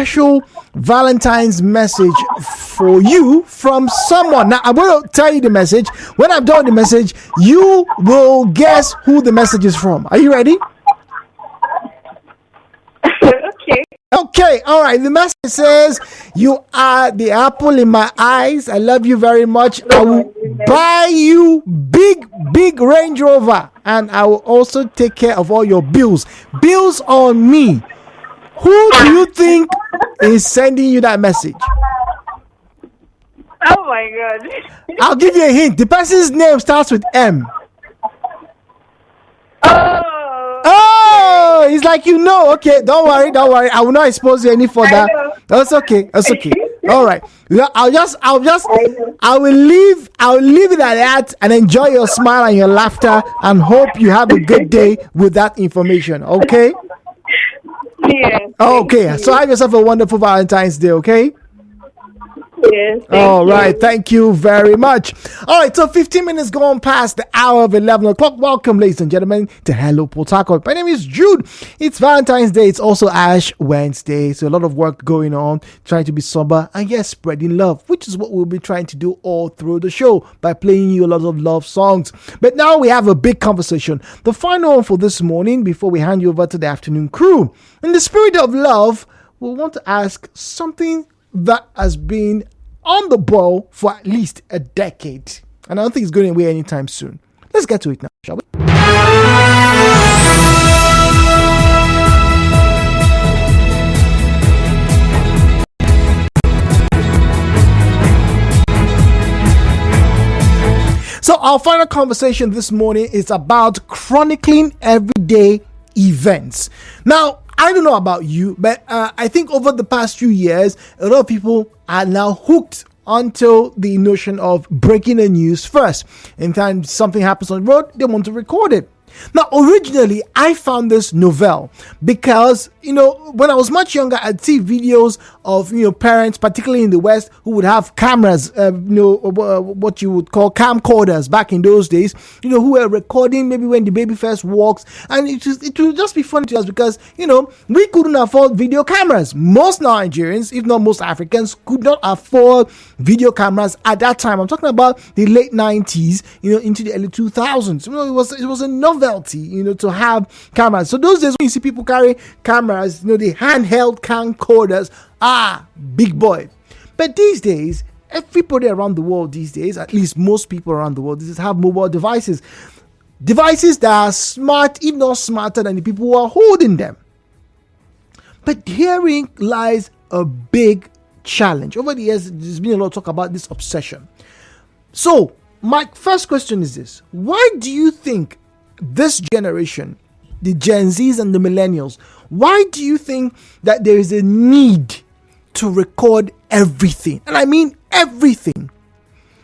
special Valentine's message for you from someone. Now, I'm going to tell you the message. When I'm done with the message, you will guess who the message is from. Are you ready? Okay, all right. The message says, "You are the apple in my eyes. I love you very much. I will buy you big Range Rover, and I will also take care of all your bills. Bills on me." Who do you think is sending you that message? Oh my God. I'll give you a hint. The person's name starts with M. Oh, it's like Okay, don't worry. I will not expose you any further. That's okay. All right. I will leave it at that and enjoy your smile and your laughter and hope you have a good day with that information. Okay? Yes. Okay. So have yourself a wonderful Valentine's Day, okay? Yes. All right. Thank you very much. All right. So 15 minutes gone past the hour of 11 o'clock. Welcome, ladies and gentlemen, to Hello Port Harcourt. My name is Jude. It's Valentine's Day. It's also Ash Wednesday. So a lot of work going on, trying to be sober and yes, spreading love, which is what we'll be trying to do all through the show by playing you a lot of love songs. But now we have a big conversation. The final one for this morning before we hand you over to the afternoon crew. In the spirit of love, we want to ask something that has been on the boil for at least a decade. And I don't think it's going away anytime soon. Let's get to it now, shall we? So our final conversation this morning is about chronicling everyday events. Now, I don't know about you, but I think over the past few years, a lot of people are now hooked onto the notion of breaking the news first. Anytime something happens on the road, they want to record it. Now, originally, I found this novel because, when I was much younger, I'd see videos of, parents, particularly in the West, who would have cameras, what you would call camcorders back in those days, who were recording maybe when the baby first walks. And it would just be funny to us because, we couldn't afford video cameras. Most Nigerians, if not most Africans, could not afford video cameras at that time. I'm talking about the late 90s, into the early 2000s. It was a novelty, to have cameras. So those days when you see people carry cameras, the handheld camcorders, big boy. But these days, everybody around the world these days, at least most people around the world, have mobile devices. Devices that are smart, if not smarter than the people who are holding them. But herein lies a big challenge. Over the years, there's been a lot of talk about this obsession. So, my first question is this. Why do you think this generation, the Gen Zs and the millennials, why do you think that there is a need to record everything? And I mean everything.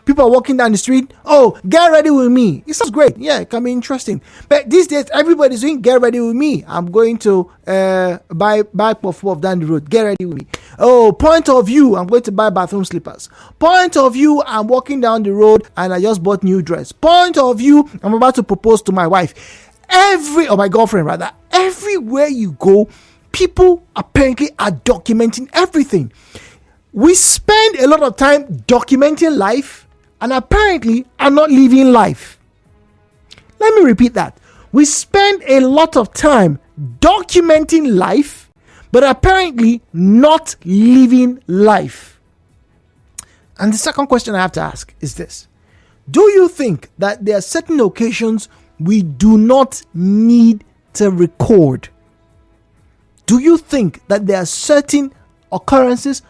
People are walking down the street. Oh, get ready with me. It sounds great. Yeah, it can be interesting. But these days, everybody's doing get ready with me. I'm going to buy puff down the road. Get ready with me. Oh, point of view. I'm going to buy bathroom slippers. Point of view. I'm walking down the road and I just bought new dress. Point of view. I'm about to propose to my wife. My girlfriend rather. Everywhere you go, people apparently are documenting everything. We spend a lot of time documenting life and apparently are not living life. Let me repeat that. We spend a lot of time documenting life, but apparently not living life. And the second question I have to ask is this. Do you think that there are certain occasions we do not need to record? Do you think that there are certain occasions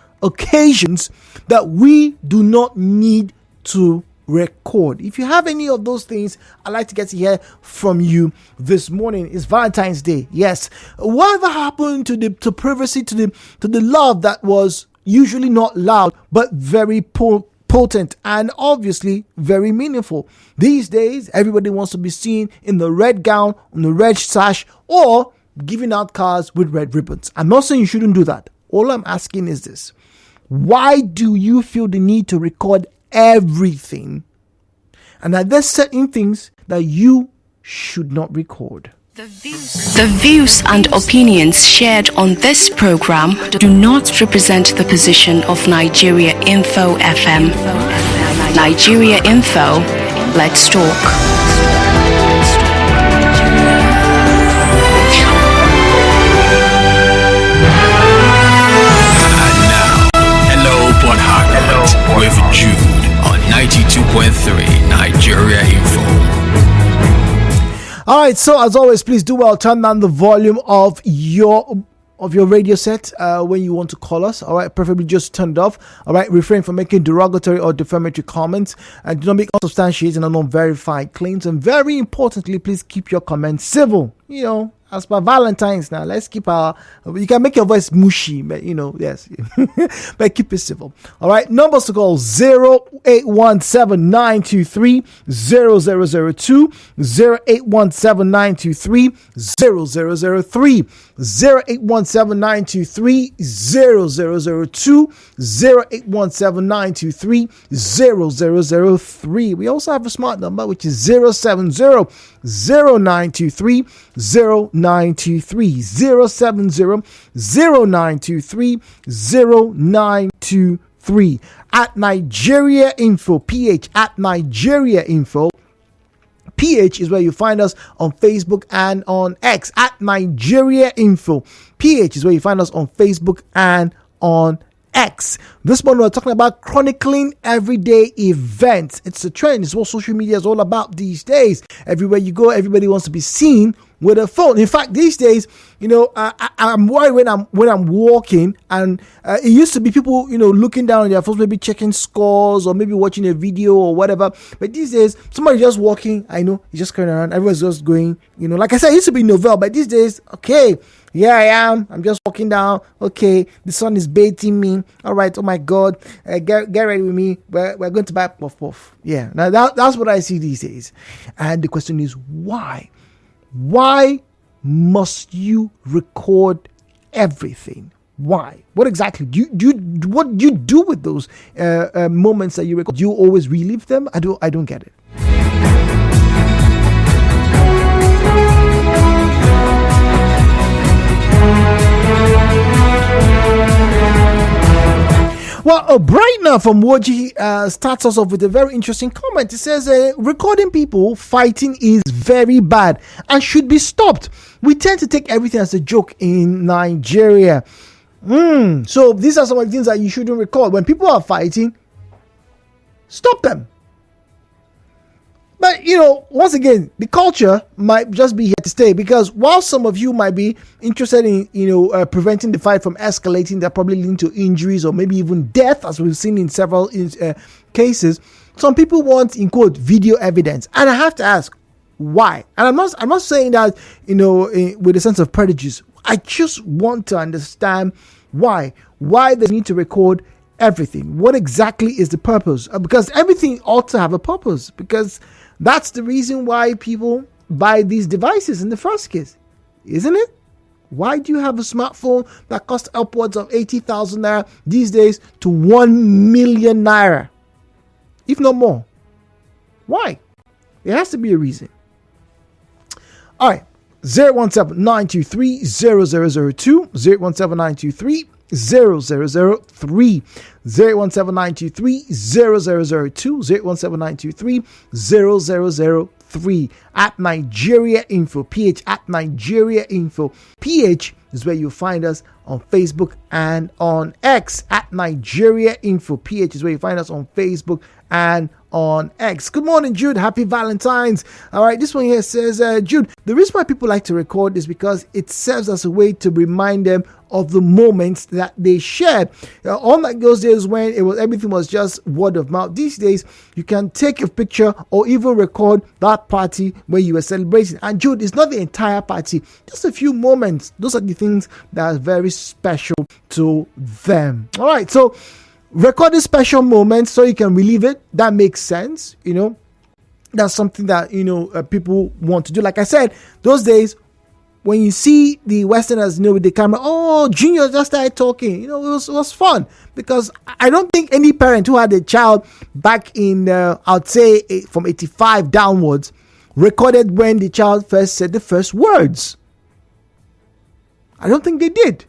that we do not need to record? If you have any of those things, I'd like to get to hear from you this morning. It's Valentine's Day. Yes. Whatever happened to privacy, to the love that was usually not loud, but very potent and obviously very meaningful? These days, everybody wants to be seen in the red gown, on the red sash, or giving out cards with red ribbons. I'm not saying you shouldn't do that. All I'm asking is this. Why do you feel the need to record everything? And are there certain things that you should not record? The views and opinions shared on this program do not represent the position of Nigeria Info FM. Nigeria Info, let's talk. With Jude on 92.3 Nigeria Info. All right, so as always, please do well turn down the volume of your radio set when you want to call us. All right, preferably just turn it off. All right, refrain from making derogatory or defamatory comments, and do not make unsubstantiated and unverified claims. And very importantly, please keep your comments civil. As per Valentine's now, let's keep you can make your voice mushy, but yes, but keep it civil. All right, numbers to call 0817-923-0002, 0817-923-0003, 0817-923-0002, 0817-923-0003. We also have a smart number, which is 070-0923-0923, 070-0923-0923 at Nigeria Info PH, at Nigeria Info PH is where you find us on Facebook and on X. At Nigeria Info PH is where you find us on Facebook and on X. This morning we're talking about chronicling everyday events. It's a trend. It's what social media is all about these days. Everywhere you go, everybody wants to be seen with a phone. In fact, these days, I'm worried when I'm walking, and it used to be people, looking down on their phones, maybe checking scores or maybe watching a video or whatever. But these days, somebody just walking, I know, he's just carrying around. Everyone's just going, like I said, it used to be novel, but these days, okay, here I am. I'm just walking down. Okay, the sun is bathing me. All right. Oh my God, get ready with me. We're going to buy puff puff. Yeah. Now that's what I see these days. And the question is why? Why must you record everything? Why? What exactly what do you do with those moments that you record? Do you always relive them? I don't get it. Well, Brightner from Woji starts us off with a very interesting comment. It says, recording people fighting is very bad and should be stopped. We tend to take everything as a joke in Nigeria. So these are some of the things that you shouldn't record. When people are fighting, stop them. But, once again, the culture might just be here to stay, because while some of you might be interested in, preventing the fight from escalating, that probably leading to injuries or maybe even death, as we've seen in several cases, some people want, in quote, video evidence. And I have to ask, why? And I'm not saying that, with a sense of prejudice. I just want to understand why they need to record everything. What exactly is the purpose? Because everything ought to have a purpose, because that's the reason why people buy these devices in the first case, isn't it? Why do you have a smartphone that costs upwards of 80,000 naira these days to 1 million naira, if not more? Why? There has to be a reason. All right, 017-923-0002, 017-923-0003, 017-923-0002, 017-923-0003 at Nigeria Info PH, at Nigeria Info PH is where you find us on Facebook and on X. At Nigeria Info PH is where you find us on Facebook and on X. Good morning, Jude. Happy Valentine's. All right, this one here says, Jude, the reason why people like to record is because it serves as a way to remind them of the moments that they shared. Unlike those days when everything was just word of mouth, these days you can take a picture or even record that party where you were celebrating. And Jude, it's not the entire party, just a few moments. Those are the things that are very special to them. All right, so recording special moments so you can relive it, that makes sense. That's something that people want to do. Like I said, those days when you see the Westerners, with the camera, Junior just started talking. It was fun, because I don't think any parent who had a child back in, I'd say from 85 downwards, recorded when the child first said the first words? I don't think they did.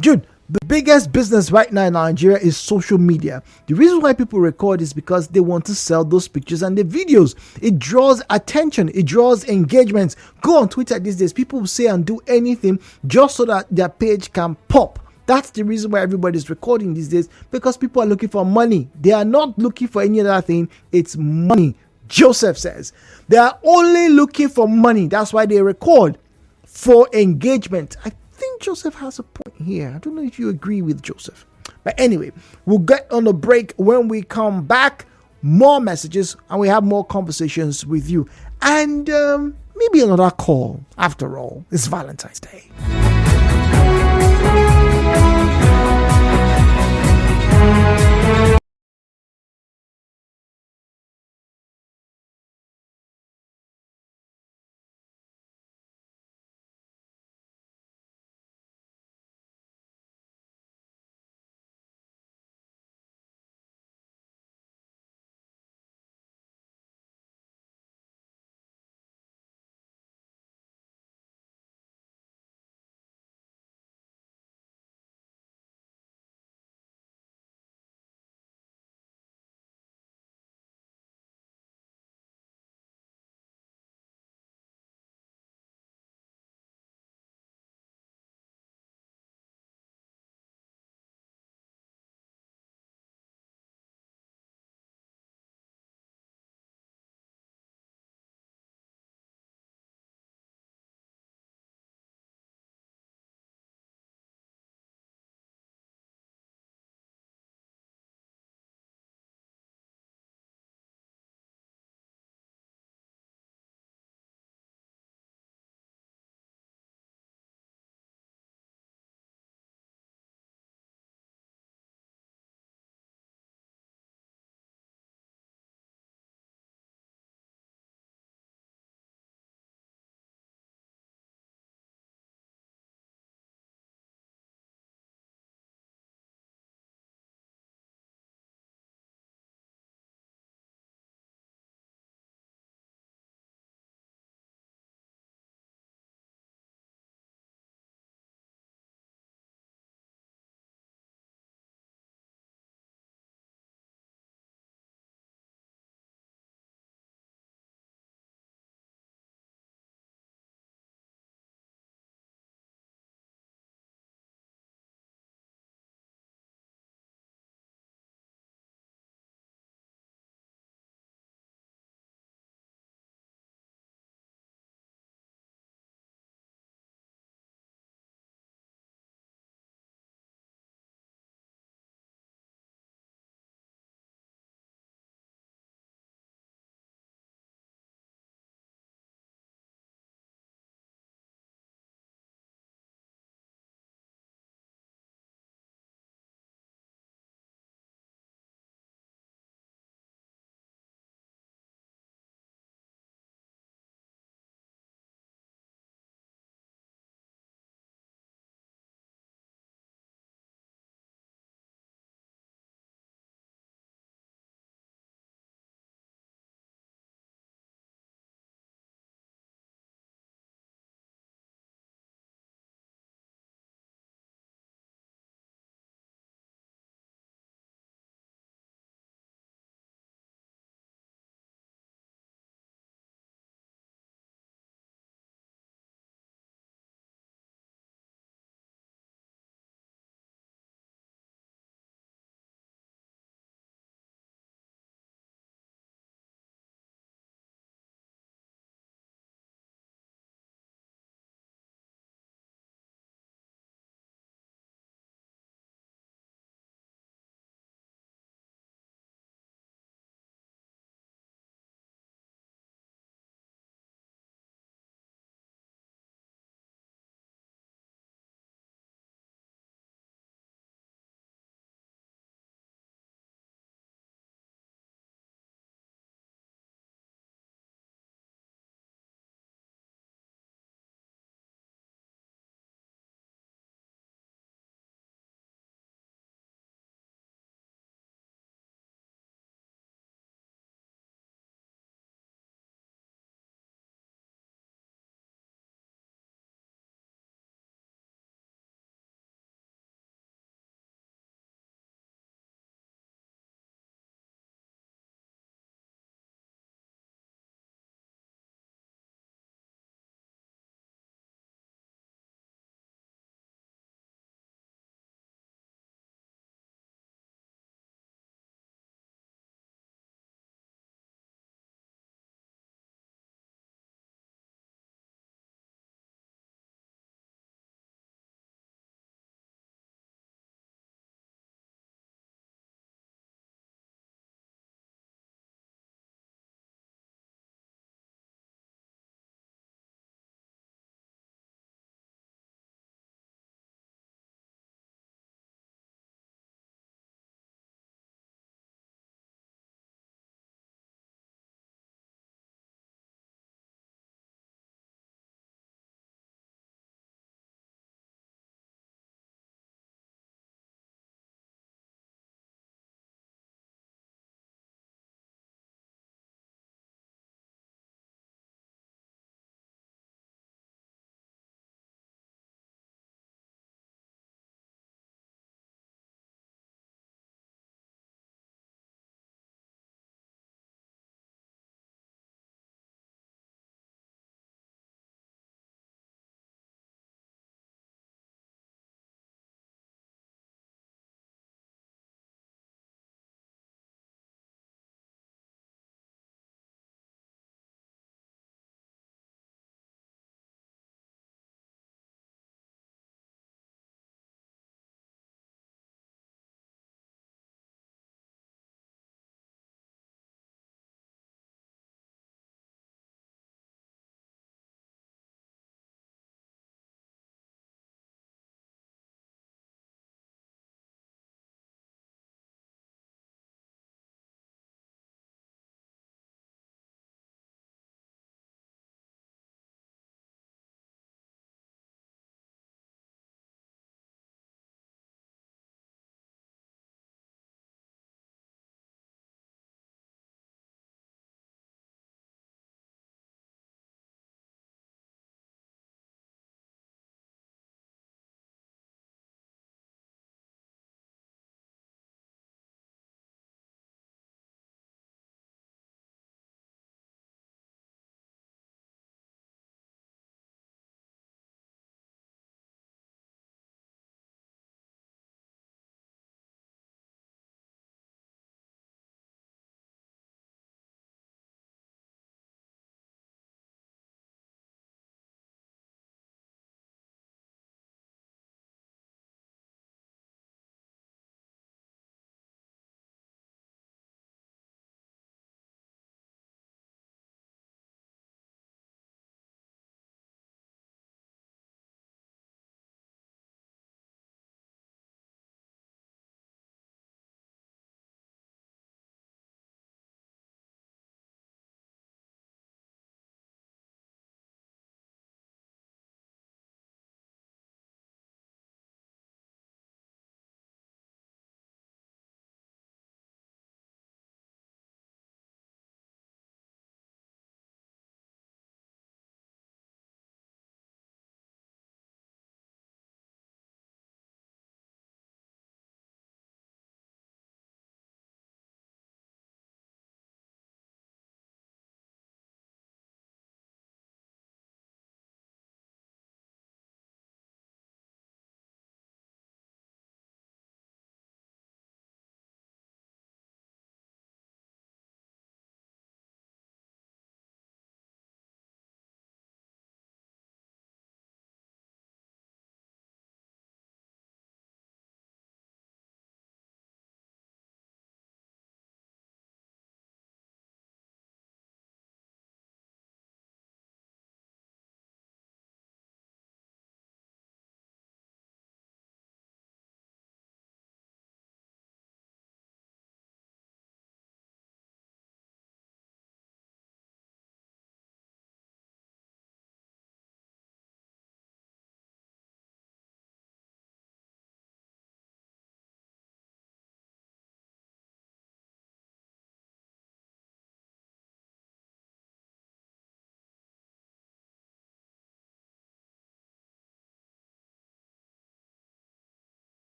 Jude, the biggest business right now in Nigeria is social media. The reason why people record is because they want to sell those pictures and the videos. It draws attention. It draws engagements. Go on Twitter these days. People will say and do anything just so that their page can pop. That's the reason why everybody's recording these days, because people are looking for money. They are not looking for any other thing. It's money. Joseph says they are only looking for money. That's why they record, for engagement. I think Joseph has a point here. I don't know if you agree with Joseph. But anyway, we'll get on a break. When we come back, more messages and we have more conversations with you. And maybe another call. After all, it's Valentine's Day.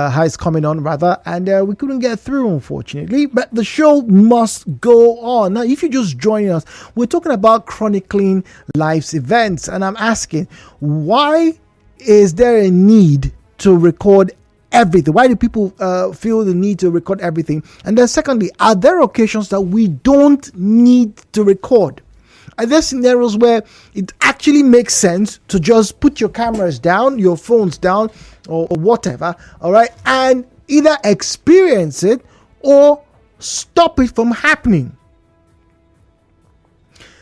how it's coming on rather, and we couldn't get through, unfortunately, but the show must go on. Now, if you're just joining us, we're talking about chronicling life's events, and I'm asking, why is there a need to record everything? Why do people feel the need to record everything? And then secondly, are there occasions that we don't need to record? Are there scenarios where it actually makes sense to just put your cameras down, your phones down, or whatever, all right, and either experience it or stop it from happening?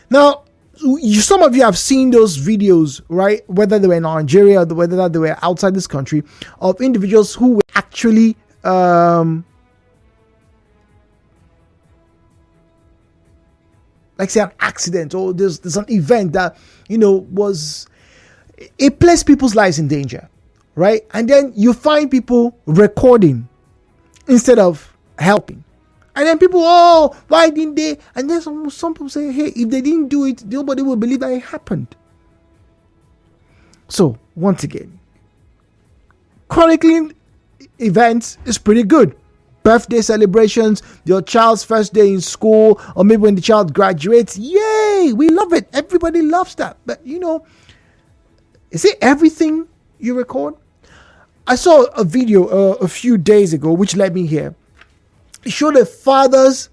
Now, some of you have seen those videos, right? Whether they were in Nigeria or whether they were outside this country, of individuals who were actually like say an accident, or there's an event that it placed people's lives in danger, right? And then you find people recording instead of helping. And then people, oh, why didn't they? And then some people say, hey, if they didn't do it, nobody will believe that it happened. So, once again, chronicling events is pretty good. Birthday celebrations, your child's first day in school, or maybe when the child graduates, yay, we love it. Everybody loves that. But, is it everything you record? I saw a video a few days ago, which led me here. It showed a father's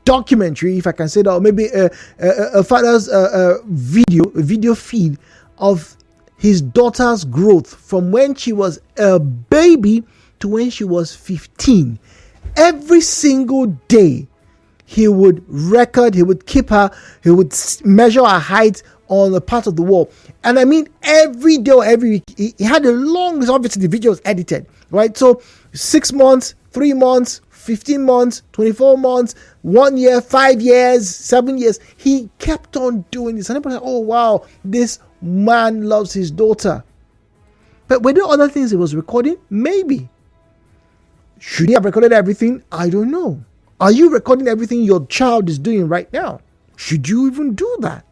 documentary, if I can say that, or maybe a father's video feed of his daughter's growth from when she was a baby to when she was 15. Every single day, he would record, he would keep her, he would measure her height on a part of the wall. And I mean, every day or every week, he had a long list. Obviously, the video was edited, right? So 6 months, 3 months, 15 months, 24 months, 1 year, 5 years, 7 years. He kept on doing this. And everybody said, oh, wow, this man loves his daughter. But were there other things he was recording? Maybe. Should he have recorded everything? I don't know. Are you recording everything your child is doing right now? Should you even do that?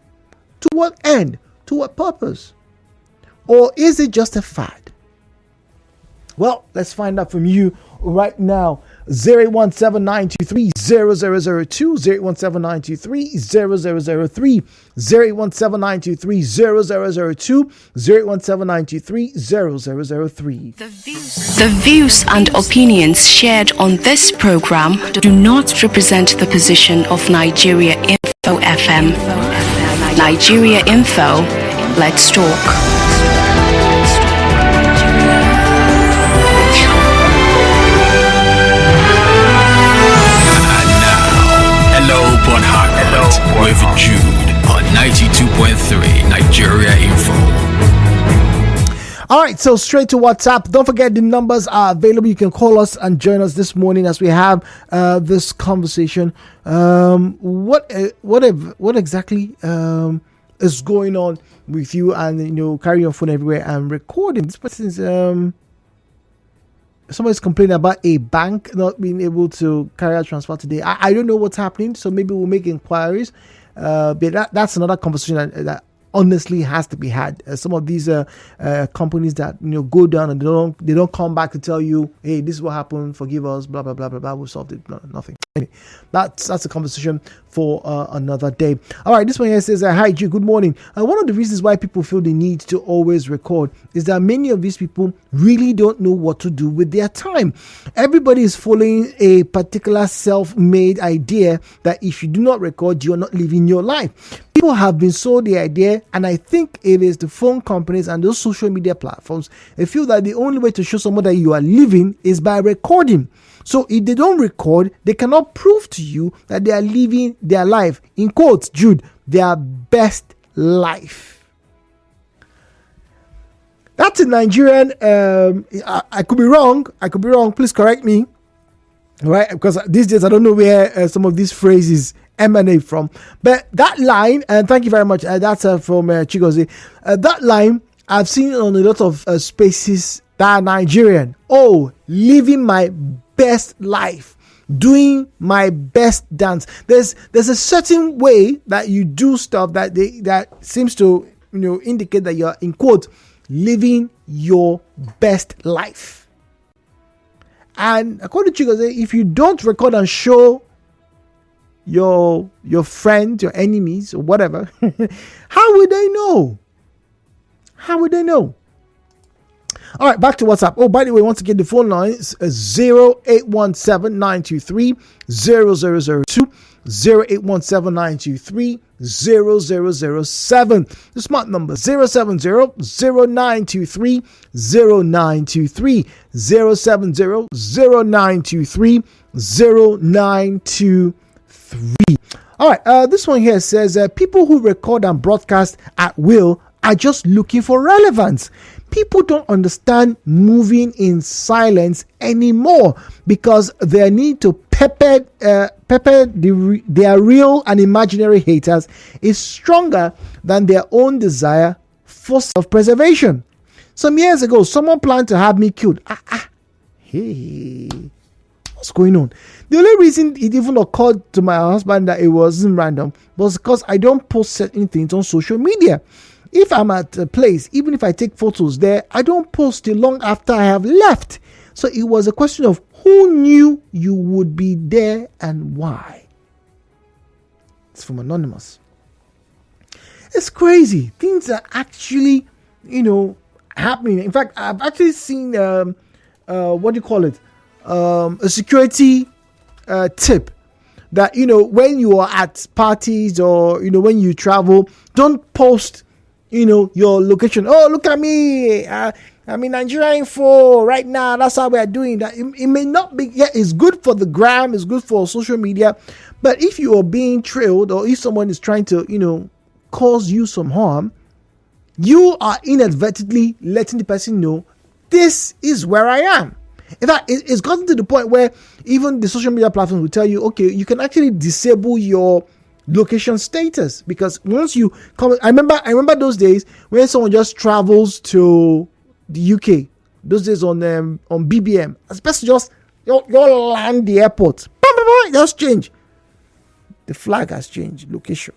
To what end? To what purpose? Or is it just a fad? Well, let's find out from you right now. 017-923-0002, 017-923-0003, 017-923-0002, 017-923-0003. The views and opinions shared on this program do not represent the position of Nigeria Info FM. Nigeria Info, let's talk. With Jude on 92.3 Nigeria Info. All right, so straight to WhatsApp. Don't forget the numbers are available. You can call us and join us this morning as we have this conversation. What exactly is going on with you? And carry your phone everywhere and recording. This person's somebody's complaining about a bank not being able to carry out transfer today. I don't know what's happening, so maybe we'll make inquiries. But that's another conversation that honestly has to be had. Some of these companies that go down and they don't come back to tell you, hey, this is what happened, forgive us, blah blah blah blah blah. We solved it. No, nothing. Anyway, that's a conversation for another day. All right, this one here says, hi G, good morning. One of the reasons why people feel the need to always record is that many of these people really don't know what to do with their time. Everybody is following a particular self-made idea that if you do not record, you're not living your life. People have been sold the idea, and I think it is the phone companies and those social media platforms. They feel that the only way to show someone that you are living is by recording. So if they don't record, they cannot prove to you that they are living their life, in quotes, Jude, their best life. That's a Nigerian, I could be wrong. Please correct me. Right? Because these days I don't know where some of these phrases emanate from. But that line, and thank you very much, that's from Chigozie. That line I've seen on a lot of spaces that are Nigerian. Oh, living my best life, doing my best dance. There's a certain way that you do stuff that seems to indicate that you're, in quote, living your best life. And according to Chico, if you don't record and show your friends, your enemies, or whatever, how would they know? How would they know? All right, back to WhatsApp. Oh, by the way, once again, the phone line is 0817-923-0002, 0817-923-0007. The smart number, 070-0923-0923, 070-0923-0923. All right, this one here says, people who record and broadcast at will are just looking for relevance. People don't understand moving in silence anymore because their need to pepper their real and imaginary haters is stronger than their own desire for self-preservation. Some years ago, someone planned to have me killed. Hey, what's going on? The only reason it even occurred to my husband that it wasn't random was because I don't post certain things on social media. If I'm at a place, even if I take photos there, I don't post it long after I have left. So it was a question of who knew you would be there and why. It's from Anonymous. It's crazy. Things are actually, happening. In fact, I've actually seen, a security tip that, when you are at parties or, when you travel, don't post your location. Oh, look at me. I'm in Nigeria Info right now. That's how we are doing that. It may not be, it's good for the gram, it's good for social media. But if you are being trailed or if someone is trying to, cause you some harm, you are inadvertently letting the person know this is where I am. In fact, it's gotten to the point where even the social media platforms will tell you, okay, you can actually disable your location status, because once you come, I remember those days when someone just travels to the UK, those days on BBM, especially just you land the airport, just change, the flag has changed location.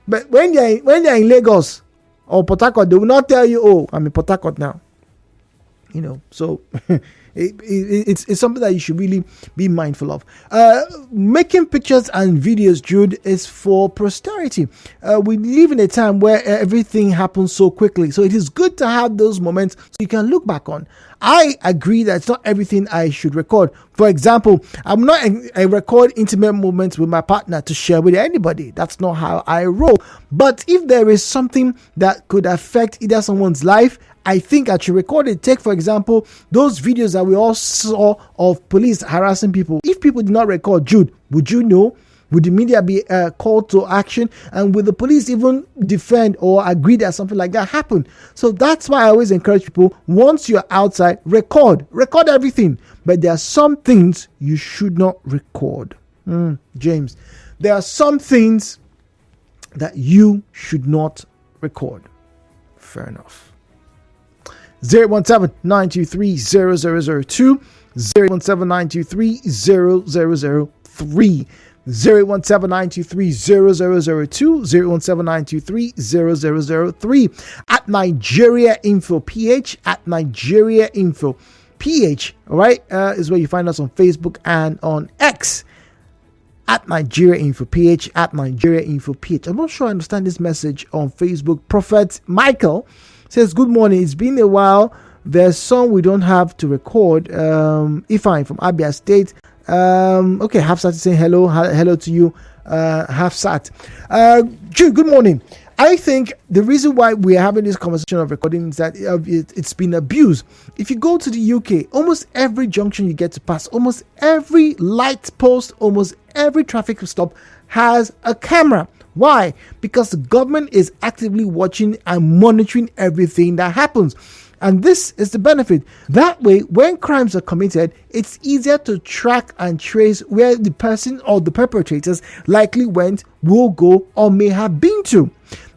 But when they're in Lagos or Port Harcourt, they will not tell you, oh, I'm in Port Harcourt now. So it's something that you should really be mindful of. Making pictures and videos, Jude, is for posterity. We live in a time where everything happens so quickly. So it is good to have those moments so you can look back on. I agree that it's not everything I should record. For example, I'm not I record intimate moments with my partner to share with anybody. That's not how I roll. But if there is something that could affect either someone's life, I think I should record it. Take, for example, those videos that we all saw of police harassing people. If people did not record, Jude, would you know? Would the media be called to action? And would the police even defend or agree that something like that happened? So that's why I always encourage people, once you're outside, record everything. But there are some things you should not record. James, there are some things that you should not record. Fair enough. 017-923-0002, 017-923-0003, 017-923-0002, 017-923-0003, at Nigeria Info PH, at Nigeria Info PH, all right, is where you find us on Facebook and on X, at Nigeria Info PH, at Nigeria Info PH. I'm not sure I understand this message on Facebook. Prophet Michael says, good morning. It's been a while. There's some we don't have to record. Ifeanyi from Abia State. Okay, Hafsat is saying hello to you, Hafsat. Jude, good morning. I think the reason why we are having this conversation of recording is that it's been abused. If you go to the UK, almost every junction you get to pass, almost every light post, almost every traffic stop has a camera. Why? Because the government is actively watching and monitoring everything that happens. And this is the benefit. That way, when crimes are committed, it's easier to track and trace where the person or the perpetrators likely went, will go, or may have been to.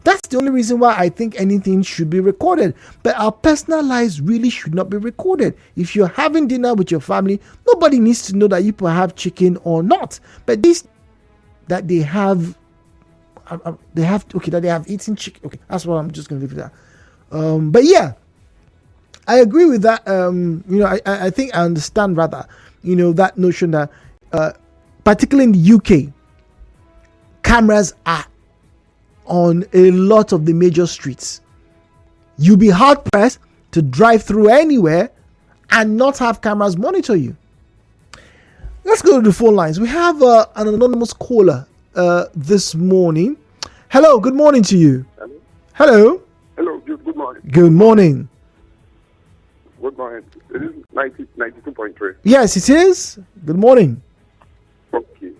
That's the only reason why I think anything should be recorded. But our personal lives really should not be recorded. If you're having dinner with your family, nobody needs to know that you have chicken or not. But this, that they have eaten chicken. Okay, that's what I'm just going to leave it at. But yeah, I agree with that. I think I understand rather, that notion that, particularly in the UK, cameras are on a lot of the major streets. You'll be hard pressed to drive through anywhere and not have cameras monitor you. Let's go to the phone lines. We have an anonymous caller this morning. Hello, good morning to you. Hello. Hello, good morning. Good morning. Good morning. It is 92.3. Yes, it is. Good morning. Okay.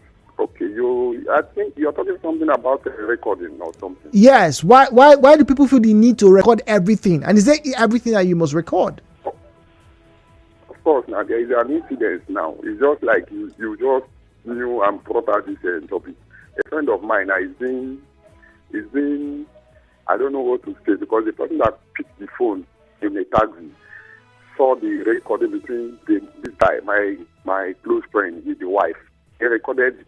I think you're talking something about recording or something. Yes. Why do people feel the need to record everything? And is there everything that you must record? Of course, now there is an incident now. It's just like you just knew and brought out this topic. A friend of mine is being, I don't know what to say, because the person that picked the phone in a taxi saw the recording between this guy, my close friend, with the wife. He recorded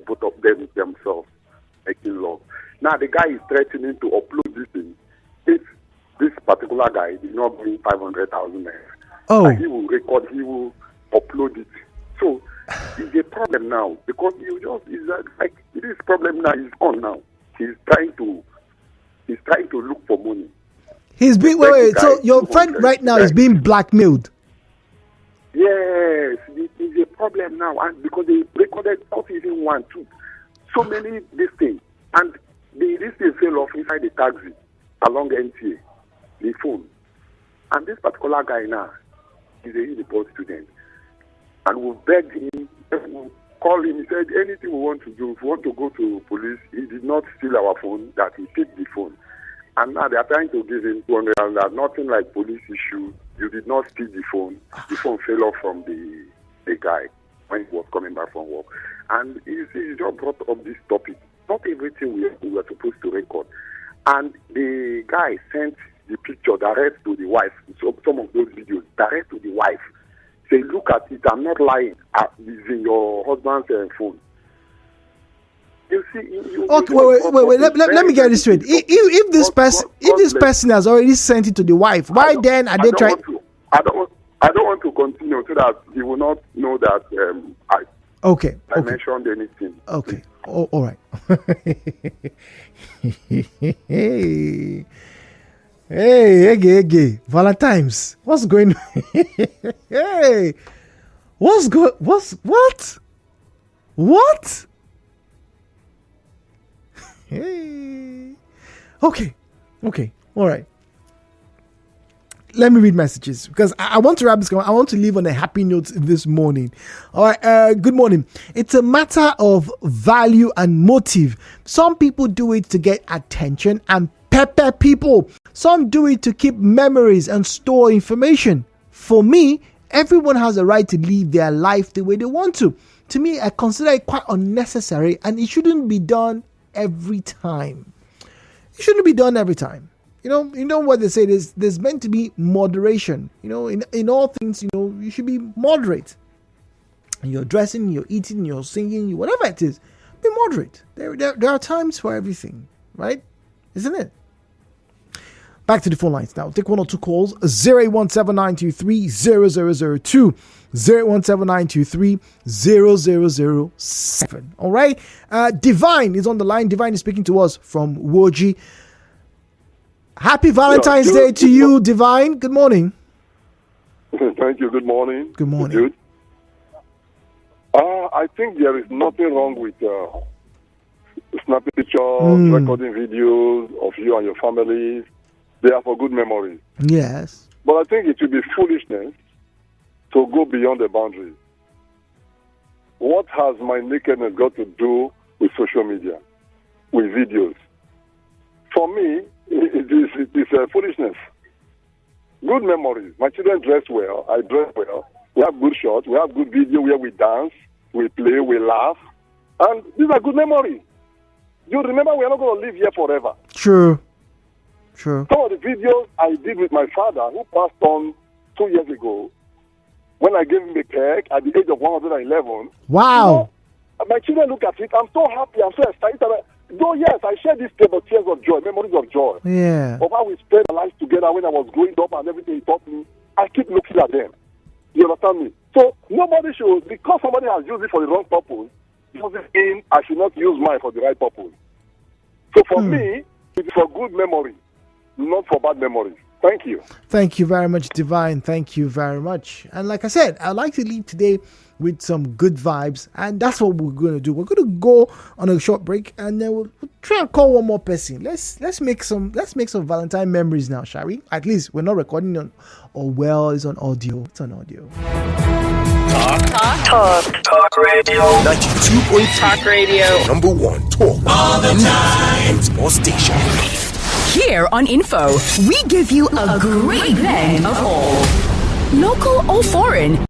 both of them themselves making love. Now the guy is threatening to upload this thing if this particular guy did not bring 500,000 naira. Oh. He will record, he will upload it. So it's a problem now because this problem now is on now. He's trying to look for money. He's being wait. So your friend right now is being blackmailed. Yes, it's a problem now, and because they recorded not even 1, 2, so many this thing, and this thing fell off inside the taxi along NTA, the phone, and this particular guy now is a Uniport student, and we begged him, we called him. He said anything we want to do. If we want to go to police, he did not steal our phone; that he picked the phone. And now they are trying to give him 200, and that nothing like police issue. You did not steal the phone. The phone fell off from the guy when he was coming back from work. And you see, you just brought up this topic. Not everything we were supposed to record. And the guy sent the picture direct to the wife. So some of those videos direct to the wife. Say, look at it. I'm not lying. It's in your husband's phone. You see, okay, wait. Let me get this straight. If this person has already sent it to the wife, why then are they trying? I don't want to continue so that he will not know that I mentioned anything. Okay. Oh, all right. Hey, Valentine's. What's going on? Hey, what? Hey. Okay. All right. Let me read messages because I want to wrap this. I want to leave on a happy note this morning. All right. Good morning. It's a matter of value and motive. Some people do it to get attention and pepper people. Some do it to keep memories and store information. For me, everyone has a right to live their life the way they want to. To me, I consider it quite unnecessary and it shouldn't be done every time. It shouldn't be done every time. You know what they say, there's meant to be moderation. In all things, you should be moderate. You're dressing, you're eating, you're singing, whatever it is, be moderate. There are times for everything, right? Isn't it? Back to the phone lines now. Take one or two calls. 08179230002. 08179230007. All right. Divine is on the line. Divine is speaking to us from Woji. Happy Valentine's Day to you, Divine. Good morning. Thank you. Good morning. Good morning. Good. I think there is nothing wrong with snapping pictures, recording videos of you and your families. They are for good memories. Yes. But I think it will be foolishness to go beyond the boundaries. What has my nakedness got to do with social media, with videos? For me, it is foolishness. Good memories. My children dress well. I dress well. We have good shots. We have good video where we dance, we play, we laugh. And these are good memories. You remember we are not going to live here forever. True. Some of the videos I did with my father, who passed on 2 years ago, when I gave him a peg at the age of 111. Wow. My children look at it. I'm so happy. I'm so excited. Though, yes, I share these tears of joy, memories of joy. Yeah. Of how we spent our lives together when I was growing up and everything he taught me. I keep looking at them. You understand me? So nobody should, because somebody has used it for the wrong purpose, doesn't mean I should not use mine for the right purpose. So for me, it's for good memory, not for bad memories. Thank you. Thank you very much, Divine. Thank you very much. And like I said, I'd like to leave today with some good vibes, and that's what we're going to do. We're going to go on a short break, and then we'll try and call one more person. Let's make some Valentine memories now, shall we? At least we're not recording on, or well, it's on audio. It's on audio. Talk radio. 92.3 Talk radio. Number one talk all the time. And sports station. Here on Info, we give you a great blend of all, local or foreign.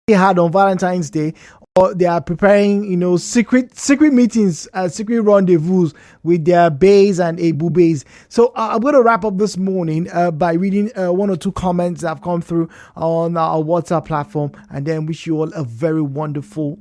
Had on Valentine's Day, or they are preparing, secret meetings, secret rendezvous with their bays and Abu bays. So I'm going to wrap up this morning by reading one or two comments that have come through on our WhatsApp platform, and then wish you all a very wonderful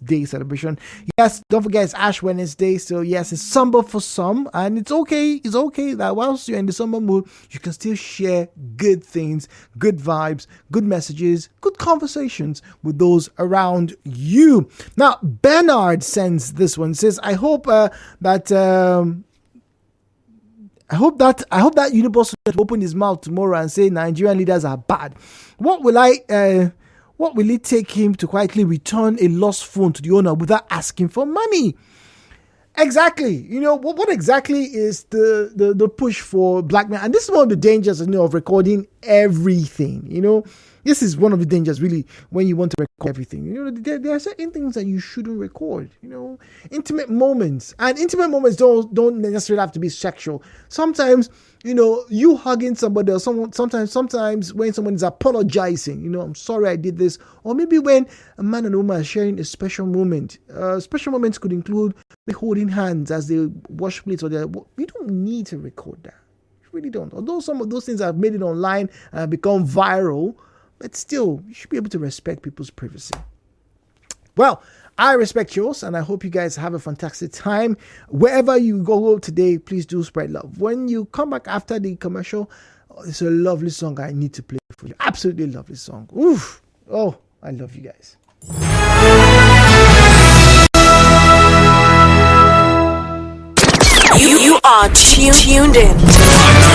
day celebration. Yes, don't forget it's Ash Wednesday, so yes, it's somber for some, and it's okay that whilst you're in the summer mood, you can still share good things, good vibes, good messages, good conversations with those around you. Now, Bernard sends this one, says, I hope that Uniboss will open his mouth tomorrow and say Nigerian leaders are bad. What will it take him to quietly return a lost phone to the owner without asking for money? Exactly. What exactly is the push for blackmail? And this is one of the dangers, of recording everything. This is one of the dangers, really, when you want to record everything. There are certain things that you shouldn't record. Intimate moments, and intimate moments don't necessarily have to be sexual. Sometimes, you hugging somebody, or sometimes when someone is apologizing, I'm sorry I did this, or maybe when a man and a woman are sharing a special moment. Special moments could include holding hands as they wash plates, or you don't need to record that. You really don't. Although some of those things have made it online and become viral. But still, you should be able to respect people's privacy. Well, I respect yours, and I hope you guys have a fantastic time. Wherever you go today, please do spread love. When you come back after the commercial, it's a lovely song I need to play for you. Absolutely lovely song. Oof. Oh, I love you guys. You are tuned in.